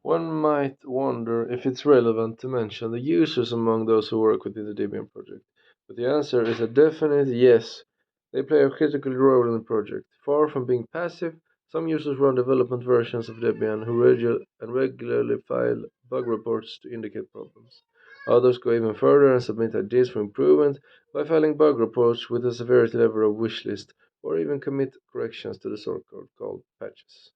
One might wonder if it's relevant to mention the users among those who work within the Debian project, but the answer is a definite yes. They play a critical role in the project. Far from being passive, some users run development versions of Debian who regularly file bug reports to indicate problems. Others go even further and submit ideas for improvement by filing bug reports with a severity level of wishlist, or even commit corrections to the source code called patches.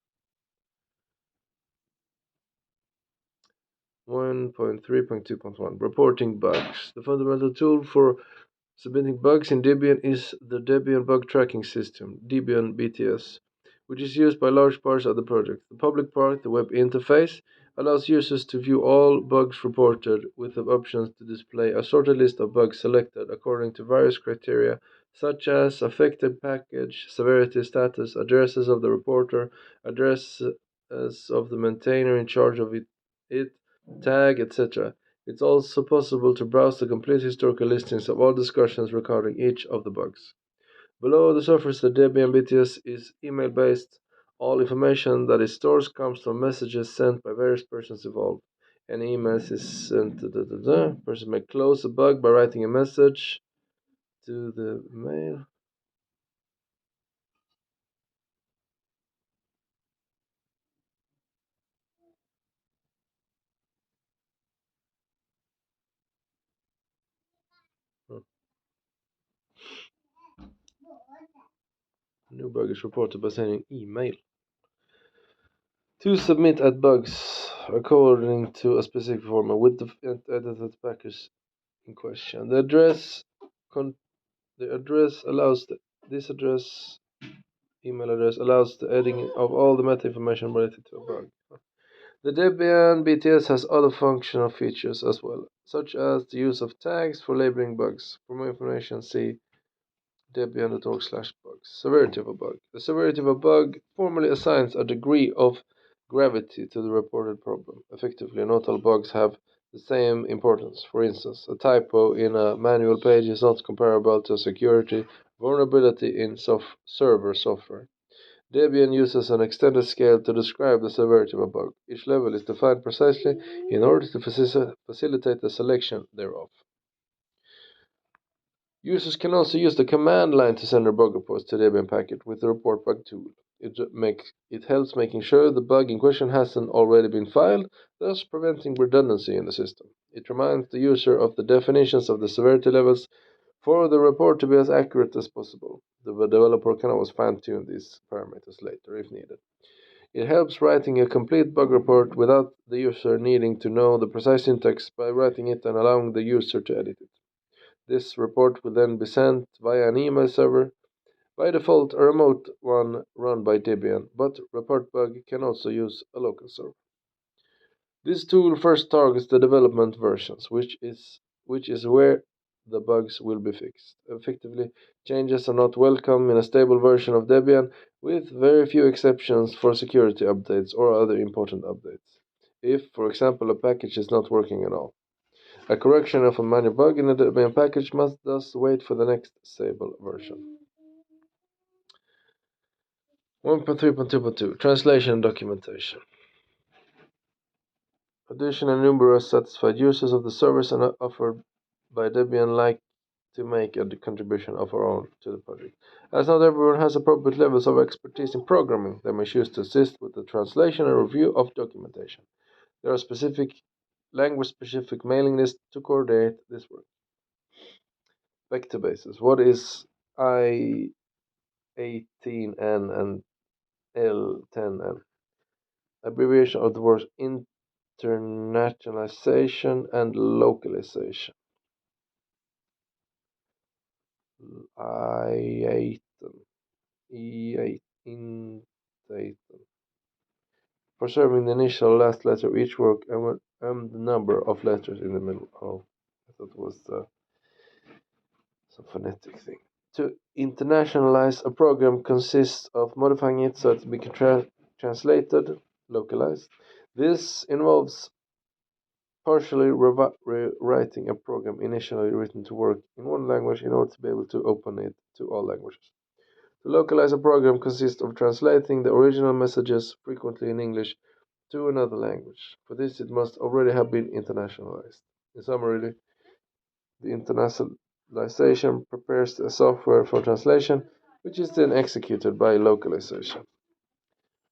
1.3.2.1 Reporting bugs. The fundamental tool for submitting bugs in Debian is the Debian Bug Tracking System, Debian BTS, which is used by large parts of the project. The public part, the web interface, allows users to view all bugs reported with the options to display a sorted list of bugs selected according to various criteria such as affected package, severity status, addresses of the reporter, addresses of the maintainer in charge of it tag, etc. It's also possible to browse the complete historical listings of all discussions regarding each of the bugs. Below the surface, the Debian BTS is email-based. All information that it stores comes from messages sent by various persons involved. Any emails is sent Person may close a bug by writing a message to the mail. Hmm. New bug is reported by sending email. To submit at bugs according to a specific format with the edited package in question. Con- the address allows this address email address allows the editing of all the meta information related to a bug. The Debian BTS has other functional features as well, such as the use of tags for labeling bugs. For more information, see debian.org/bugs. Severity of a bug. The severity of a bug formally assigns a degree of gravity to the reported problem. Effectively, not all bugs have the same importance. For instance, a typo in a manual page is not comparable to a security vulnerability in server software. Debian uses an extended scale to describe the severity of a bug. Each level is defined precisely in order to facilitate the selection thereof. Users can also use the command line to send their bug reports to the Debian packet with the report bug tool. It helps making sure the bug in question hasn't already been filed, thus preventing redundancy in the system. It reminds the user of the definitions of the severity levels for the report to be as accurate as possible. The developer can always fine-tune these parameters later if needed. It helps writing a complete bug report without the user needing to know the precise syntax by writing it and allowing the user to edit it. This report will then be sent via an email server, by default a remote one run by Debian, but ReportBug can also use a local server. This tool first targets the development versions, which is where the bugs will be fixed. Effectively, changes are not welcome in a stable version of Debian, with very few exceptions for security updates or other important updates. If, for example, a package is not working at all. A correction of a minor bug in a Debian package must thus wait for the next stable version. 1.3.2.2 Translation and documentation. Additionally, numerous satisfied users of the service and offered by Debian like to make a contribution of our own to the project. As not everyone has appropriate levels of expertise in programming, they may choose to assist with the translation and review of documentation. There are language-specific mailing lists to coordinate this work. Vector bases. What is I18N and L10N? Abbreviation of the words internationalization and localization. I18, E8, preserving the initial last letter of each word and the number of letters in the middle. Oh, I thought it was some phonetic thing. To internationalize a program consists of modifying it so it can be translated, localized. This involves partially rewriting a program initially written to work in one language in order to be able to open it to all languages. To localize a program consists of translating the original messages, frequently in English, to another language. For this, it must already have been internationalized. In summary, the internationalization prepares the software for translation, which is then executed by localization.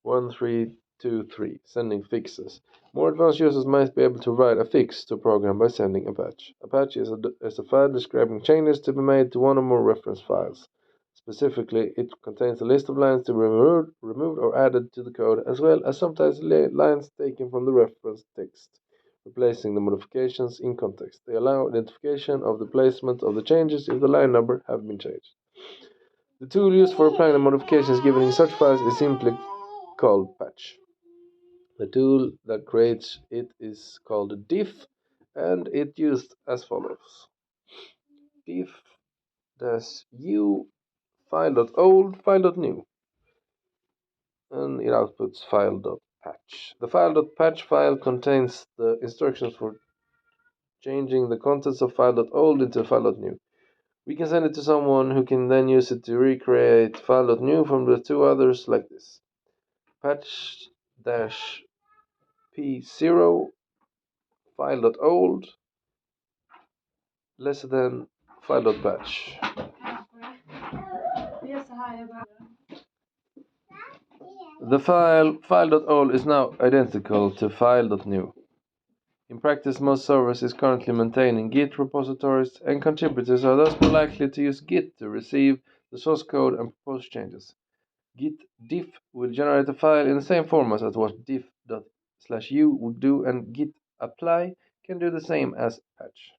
1323 Sending fixes. More advanced users might be able to write a fix to a program by sending a patch. A patch is a file describing changes to be made to one or more reference files. Specifically, it contains a list of lines to be removed or added to the code, as well as sometimes lines taken from the reference text, replacing the modifications in context. They allow identification of the placement of the changes if the line number have been changed. The tool used for applying the modifications given in such files is simply called patch. The tool that creates it is called a diff, and it used as follows: diff-u file.old file.new, and it outputs file.patch. The file.patch file contains the instructions for changing the contents of file.old into file.new. We can send it to someone who can then use it to recreate file.new from the two others like this: patch p0 file.old less than file.batch. The file.old is now identical to file.new. In practice, most servers is currently maintaining Git repositories, and contributors are thus more likely to use Git to receive the source code and propose changes. Git diff will generate a file in the same format as what diff./u would do, and git apply can do the same as patch.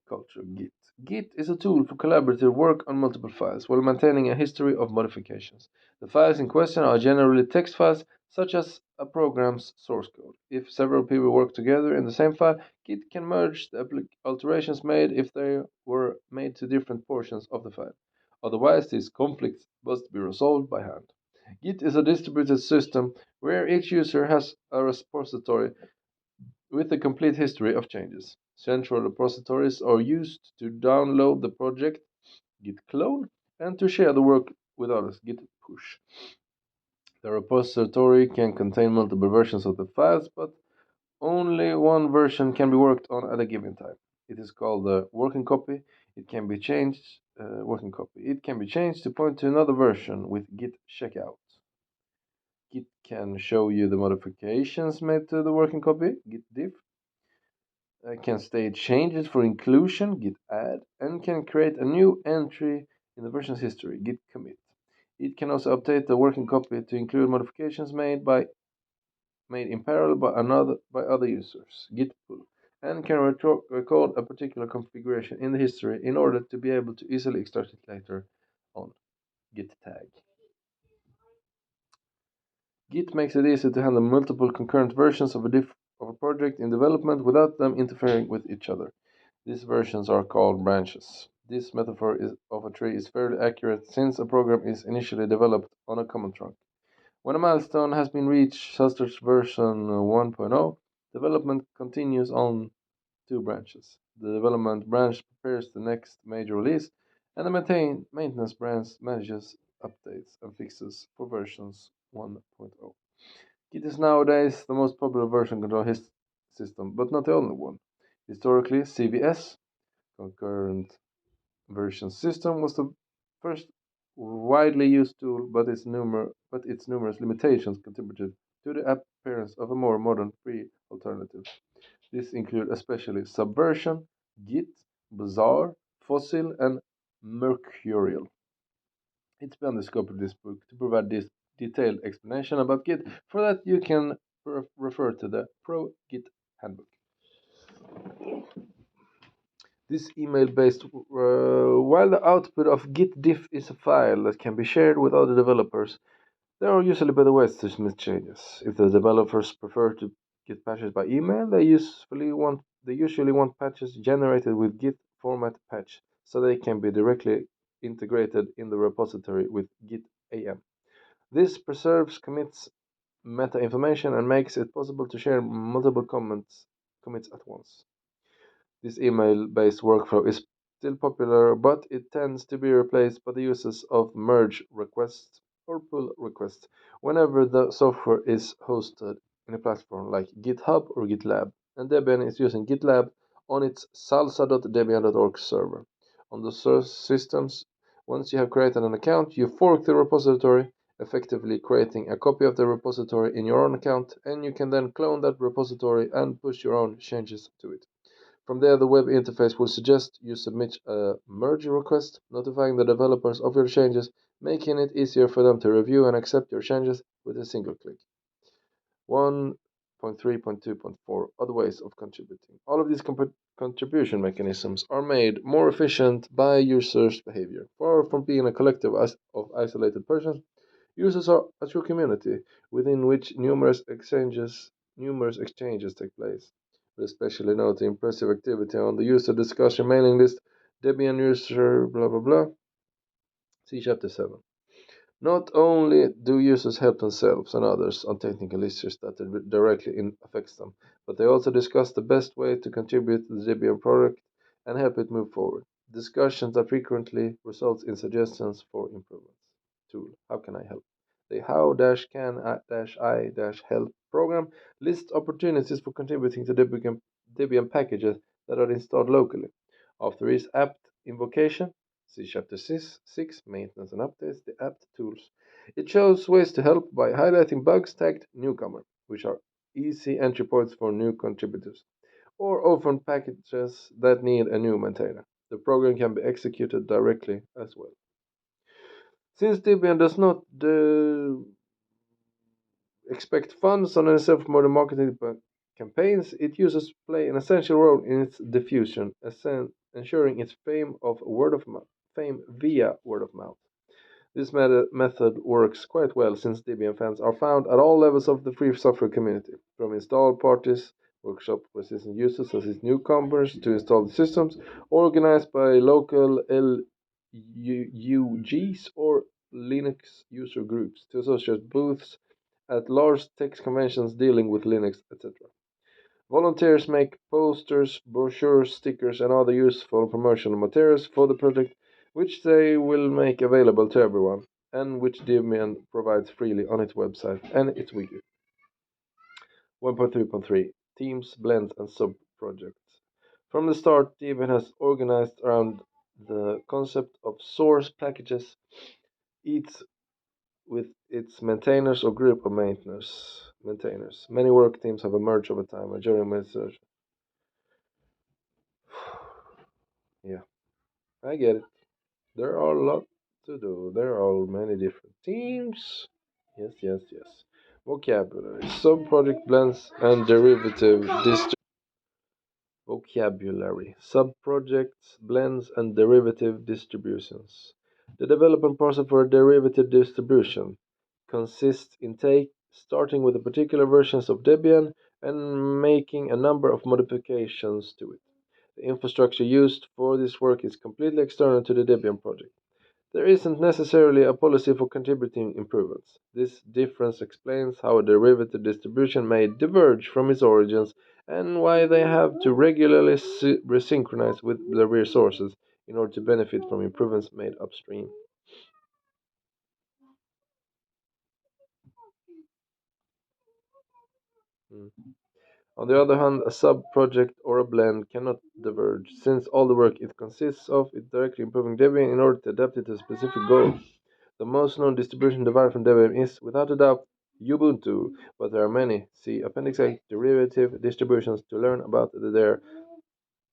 Culture Git. Git is a tool for collaborative work on multiple files while maintaining a history of modifications. The files in question are generally text files, such as a program's source code. If several people work together in the same file, Git can merge the alterations made if they were made to different portions of the file. Otherwise, these conflicts must be resolved by hand. Git is a distributed system where each user has a repository with a complete history of changes. Central repositories are used to download the project, git clone, and to share the work with others, git push. The repository can contain multiple versions of the files, but only one version can be worked on at a given time. It is called the working copy. It can be changed working copy. It can be changed to point to another version with git checkout. Git can show you the modifications made to the working copy, git diff, can state changes for inclusion, git add, and can create a new entry in the version's history, git commit. It can also update the working copy to include modifications made in parallel by other users, git pull, and can record a particular configuration in the history in order to be able to easily extract it later on, git tag. Git makes it easy to handle multiple concurrent versions of a project in development without them interfering with each other. These versions are called branches. This metaphor of a tree is fairly accurate since a program is initially developed on a common trunk. When a milestone has been reached, such as version 1.0, development continues on two branches. The development branch prepares the next major release, and the maintenance branch manages updates and fixes for versions 1.0. Git is nowadays the most popular version control system, but not the only one. Historically, CVS, concurrent version system, was the first widely used tool, but its numerous limitations contributed to the appearance of a more modern free alternative. These include especially Subversion, Git, Bazaar, Fossil, and Mercurial. It's beyond the scope of this book to provide this detailed explanation about Git. For that, you can refer to the Pro Git Handbook. This email-based, while the output of git diff is a file that can be shared with other developers, there are usually better ways to submit changes. If the developers prefer to get patches by email, they usually want patches generated with git format patch, so they can be directly integrated in the repository with git am. This preserves commits meta information and makes it possible to share multiple commits at once. This email-based workflow is still popular, but it tends to be replaced by the uses of merge requests or pull requests whenever the software is hosted in a platform like GitHub or GitLab, and Debian is using GitLab on its salsa.debian.org server. On the source systems, once you have created an account, you fork the repository, effectively creating a copy of the repository in your own account, and you can then clone that repository and push your own changes to it. From there, the web interface will suggest you submit a merge request, notifying the developers of your changes, making it easier for them to review and accept your changes with a single click. 1.3.2.4 Other ways of contributing. All of these contribution mechanisms are made more efficient by users' behavior. Far from being a collective of isolated persons, users are a true community within which numerous exchanges take place. We especially note the impressive activity on the user discussion mailing list, Debian user blah blah blah. See chapter 7. Not only do users help themselves and others on technical issues that directly affects them, but they also discuss the best way to contribute to the Debian product and help it move forward. Discussions that frequently result in suggestions for improvements. Tool. How can I help? The how-can-I-help program lists opportunities for contributing to Debian packages that are installed locally. After each apt invocation, see Chapter 6, Maintenance and Updates, the apt tools. It shows ways to help by highlighting bugs tagged newcomer, which are easy entry points for new contributors, or orphan packages that need a new maintainer. The program can be executed directly as well. Since Debian does not expect funds on any self-promoted marketing campaigns, its users play an essential role in its diffusion, ensuring its fame via word of mouth. This method works quite well since Debian fans are found at all levels of the free software community, from install parties, workshop for seasoned users as its newcomers to install the systems, organized by local LUGs or Linux user groups, to associate booths at large tech conventions dealing with Linux, etc. Volunteers make posters, brochures, stickers, and other useful promotional materials for the project, which they will make available to everyone, and which Debian provides freely on its website and its wiki. 1.3.3 Teams, Blends, and Sub-Projects. From the start, Debian has organized around the concept of source packages, each with its maintainers or group of maintainers. Many work teams have emerged over time, and during my research. Yeah, I get it. There are a lot to do. There are many different teams. Yes, yes, yes. Vocabulary, sub-project blends, and derivative vocabulary, sub-projects, blends, and derivative distributions. The development process for a derivative distribution consists in starting with the particular versions of Debian and making a number of modifications to it. The infrastructure used for this work is completely external to the Debian project. There isn't necessarily a policy for contributing improvements. This difference explains how a derivative distribution may diverge from its origins and why they have to regularly resynchronize with the resources in order to benefit from improvements made upstream. Hmm. On the other hand, a sub-project or a blend cannot diverge, since all the work it consists of is directly improving Debian in order to adapt it to a specific goal. The most known distribution derived from Debian is, without a doubt, Ubuntu, but there are many. See Appendix A, derivative distributions, to learn about their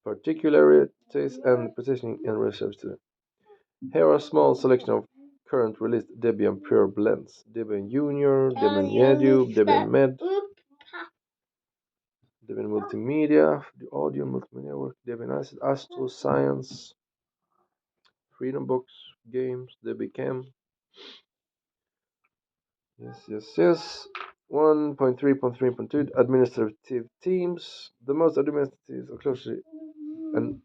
particularities and positioning in research to them. Here are a small selection of current released Debian Pure blends: Debian Junior, Debian Edu, Debian Med, Debian Multimedia, the audio multimedia work, Debian Acid, Astro, Science, Freedom Box, Games, Debian Chem. Yes, yes, yes. 1.3.3.2 Administrative teams. The most administrative are closely and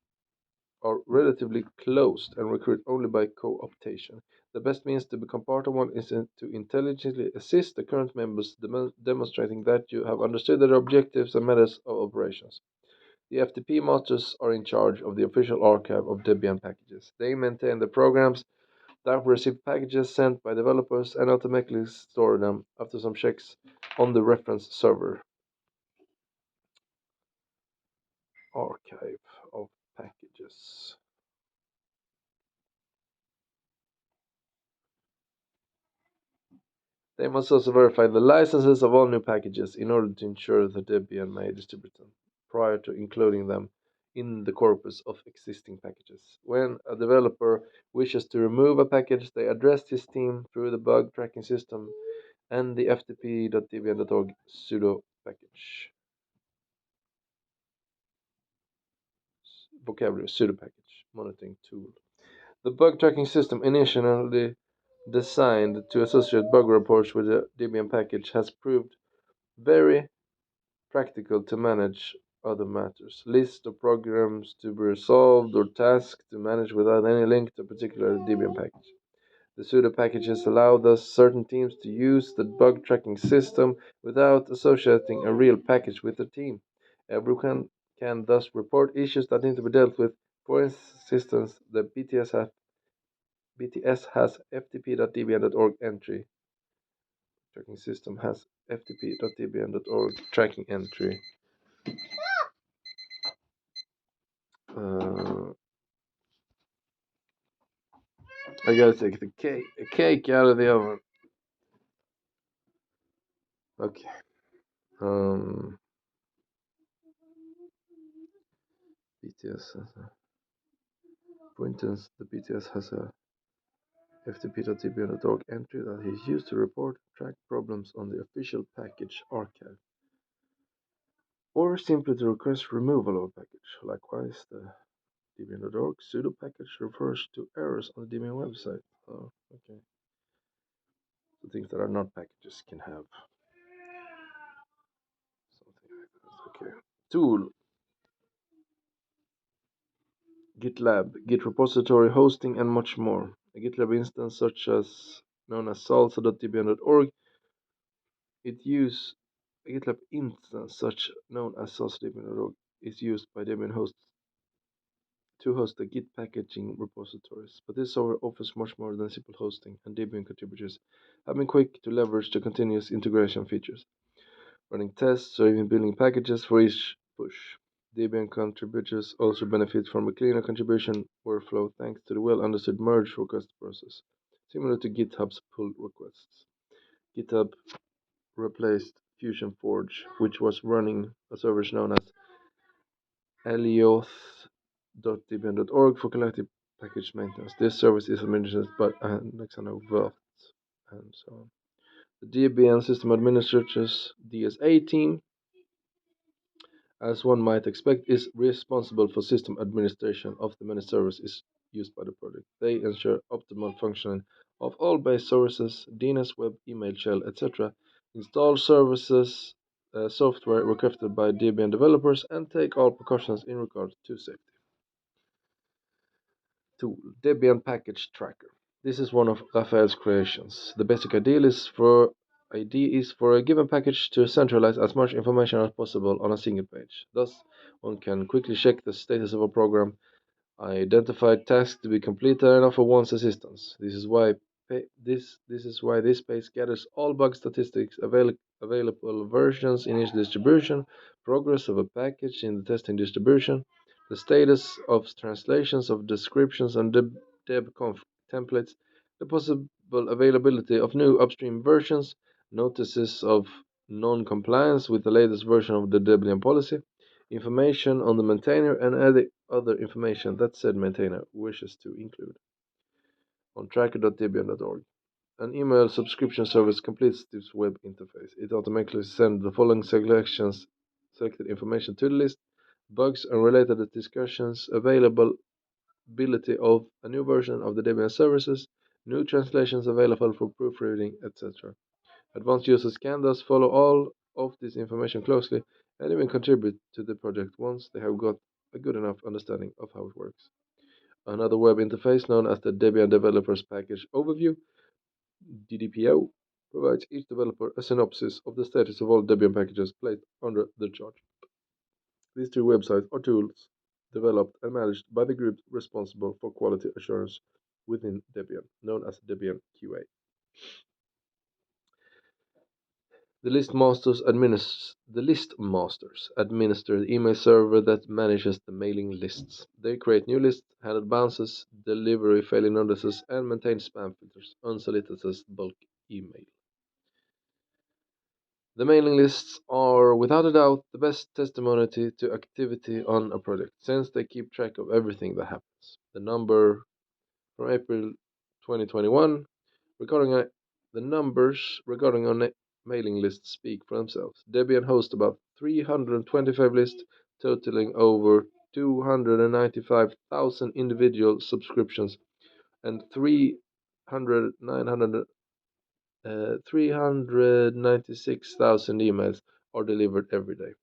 are relatively closed and recruit only by co-optation. The best means to become part of one is to intelligently assist the current members, demonstrating that you have understood their objectives and methods of operations. The FTP masters are in charge of the official archive of Debian packages. They maintain the programs That will receive packages sent by developers and automatically store them after some checks on the reference server. Archive of packages. They must also verify the licenses of all new packages in order to ensure that Debian may distribute them prior to including them in the corpus of existing packages. When a developer wishes to remove a package, they address his team through the bug tracking system and the ftp.debian.org sudo package. Vocabulary sudo package monitoring tool. The bug tracking system, initially designed to associate bug reports with the Debian package, has proved very practical to manage other matters. List of programs to be resolved or tasks to manage without any link to a particular Debian package. The sudo packages allow thus certain teams to use the bug tracking system without associating a real package with the team. Everyone can thus report issues that need to be dealt with. For instance, the BTS has ftp.debian.org entry. Tracking system has ftp.debian.org tracking entry. Uh, I gotta take the cake out of the oven. Okay. BTS has for instance, the BTS has a ftp.debian.org entry that is used to report and track problems on the official package archive, or simply to request removal of a package. Likewise, the debian.org sudo package refers to errors on the Debian website. Oh, okay. So things that are not packages can have something like that. Okay. Tool. GitLab, Git repository hosting, and much more. A GitLab instance such as known as salsa.debian.org, it use a GitLab instance such known as salsa.debian.org is used by Debian hosts to host the Git packaging repositories. But this software offers much more than simple hosting, and Debian contributors have been quick to leverage the continuous integration features, running tests or even building packages for each push. Debian contributors also benefit from a cleaner contribution workflow thanks to the well-understood merge request process, similar to GitHub's pull requests. GitHub replaced Fusion Forge, which was running a service known as alioth.debian.org for collective package maintenance. This service is administered by Alexander Wirth and so on. The Debian System Administrators DSA team, as one might expect, is responsible for system administration of the many services used by the project. They ensure optimal functioning of all base services, DNS, web, email, shell, etc., install services, software requested by Debian developers, and take all precautions in regard to safety. Tool Debian Package Tracker. This is one of Raphael's creations. The basic idea is for a given package to centralize as much information as possible on a single page. Thus, one can quickly check the status of a program, identify tasks to be completed, and offer one's assistance. This page gathers all bug statistics, available versions in each distribution, progress of a package in the testing distribution, the status of translations of descriptions and debconf templates, the possible availability of new upstream versions, notices of non-compliance with the latest version of the Debian policy, information on the maintainer, and any other information that said maintainer wishes to include. On tracker.debian.org. An email subscription service completes this web interface. It automatically sends the following selected information to the list: bugs and related discussions, availability of a new version of the Debian services, new translations available for proofreading, etc. Advanced users can thus follow all of this information closely and even contribute to the project once they have got a good enough understanding of how it works. Another web interface known as the Debian Developers Package Overview (DDPO) provides each developer a synopsis of the status of all Debian packages placed under the charge. These two websites are tools developed and managed by the group responsible for quality assurance within Debian, known as Debian QA. The list masters administer the email server that manages the mailing lists. They create new lists, handle bounces, deliver failure notices, and maintain spam filters, unsolicited bulk email. The mailing lists are without a doubt the best testimony to activity on a project, since they keep track of everything that happens. The number from April 2021 regarding the numbers regarding our mailing lists speak for themselves. Debian hosts about 325 lists, totaling over 295,000 individual subscriptions and 396,000 emails are delivered every day.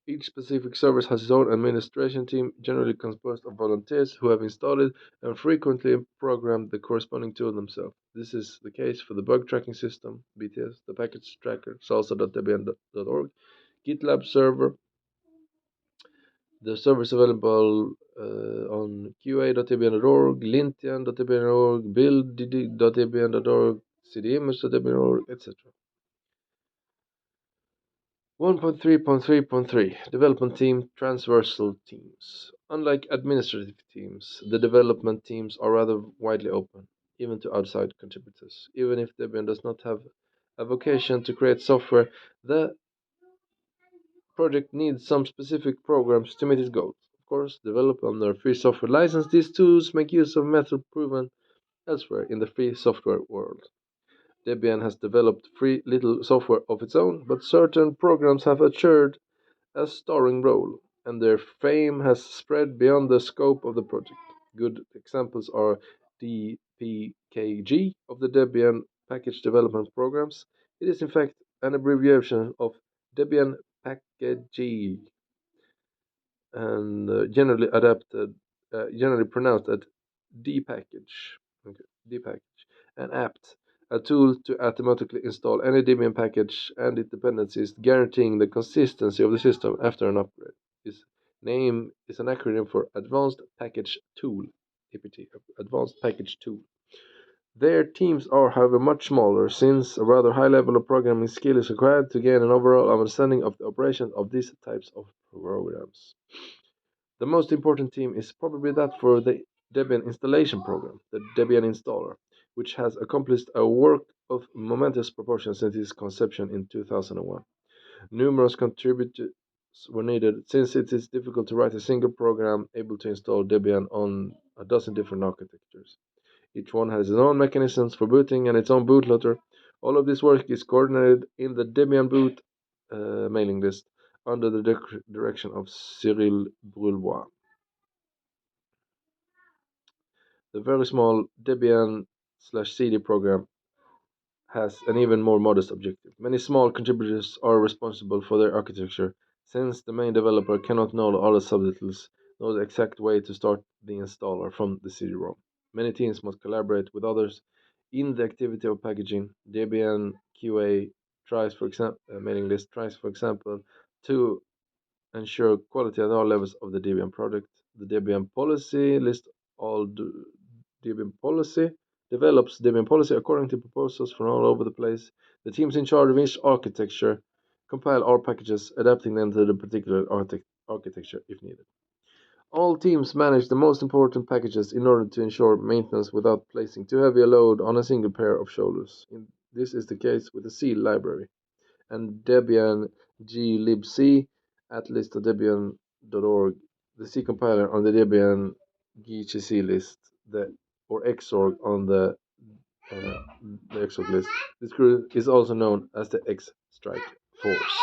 Each specific service has its own administration team, generally composed of volunteers who have installed it and frequently programmed the corresponding tool themselves. This is the case for the bug tracking system, BTS, the package tracker, salsa.debian.org, GitLab server, the servers available on qa.debian.org, lintian.debian.org, build.debian.org, cdimage.debian.org, etc. 1.3.3.3 Development Team Transversal Teams. Unlike administrative teams, the development teams are rather widely open, even to outside contributors. Even if Debian does not have a vocation to create software, the project needs some specific programs to meet its goals. Of course, developed under a free software license, these tools make use of method proven elsewhere in the free software world. Debian has developed free little software of its own, but certain programs have assured a starring role, and their fame has spread beyond the scope of the project. Good examples are DPKG of the Debian Package Development Programs. It is in fact an abbreviation of Debian Package and generally pronounced as dpackage. Okay, dpackage. And apt, a tool to automatically install any Debian package and its dependencies, guaranteeing the consistency of the system after an upgrade. Its name is an acronym for Advanced Package Tool, APT, Advanced Package Tool. Their teams are, however, much smaller, since a rather high level of programming skill is required to gain an overall understanding of the operation of these types of programs. The most important team is probably that for the Debian installation program, the Debian installer, which has accomplished a work of momentous proportions since its conception in 2001. Numerous contributors were needed, since it is difficult to write a single program able to install Debian on a dozen different architectures. Each one has its own mechanisms for booting and its own bootloader. All of this work is coordinated in the Debian boot mailing list under the direction of Cyril Brulbois. The very small Debian/CD program has an even more modest objective. Many small contributors are responsible for their architecture, since the main developer cannot know all the subtitles, nor the exact way to start the installer from the CD-ROM. Many teams must collaborate with others in the activity of packaging. Debian QA tries, for example, mailing list tries, for example, to ensure quality at all levels of the Debian project. The Debian policy lists all Debian policy, develops Debian policy according to proposals from all over the place. The teams in charge of each architecture compile all packages, adapting them to the particular architecture if needed. All teams manage the most important packages in order to ensure maintenance without placing too heavy a load on a single pair of shoulders. This is the case with the C library and Debian glibc at list.debian.org, the C compiler on the Debian GCC list, or Xorg on the Xorg list. This group is also known as the X Strike Force.